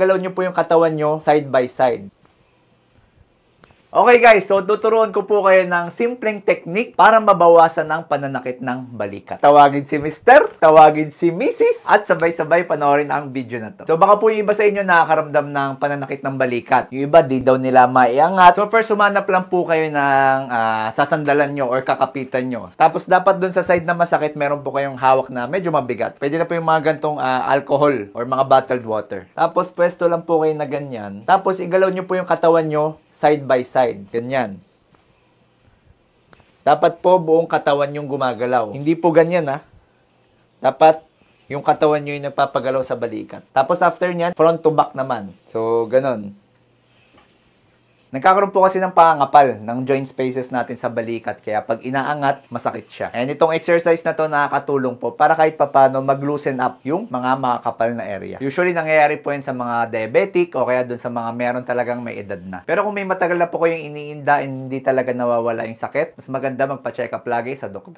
Galaw nyo po yung katawan nyo side by side. Okay guys, so tuturuan ko po kayo ng simpleng technique para mabawasan ang pananakit ng balikat. Tawagin si Mr., tawagin si Mrs. at sabay-sabay panoorin ang video na to. So baka po yung iba sa inyo nakakaramdam ng pananakit ng balikat. Yung iba di daw nila maiangat. So first, humanap lang po kayo ng sasandalan nyo or kakapitan nyo. Tapos dapat dun sa side na masakit, meron po kayong hawak na medyo mabigat. Pwede na po yung mga gantong alcohol or mga bottled water. Tapos pwesto lang po kayo na ganyan. Tapos igalaw nyo po yung katawan nyo side by side. Ganyan. Dapat po buong katawan yung gumagalaw. Hindi po ganyan ha. Dapat yung katawan nyo yung nagpapagalaw sa balikat. Tapos after nyan, front to back naman. So, ganon. Nagkakaroon po kasi ng pangangapal ng joint spaces natin sa balikat. Kaya pag inaangat, masakit siya. And itong exercise na to nakakatulong po para kahit papano mag-loosen up yung mga makakapal na area. Usually, nangyayari po yan sa mga diabetic o kaya dun sa mga meron talagang may edad na. Pero kung may matagal na po kayong iniinda and hindi talaga nawawala yung sakit, mas maganda magpa-check up lagi sa doktor.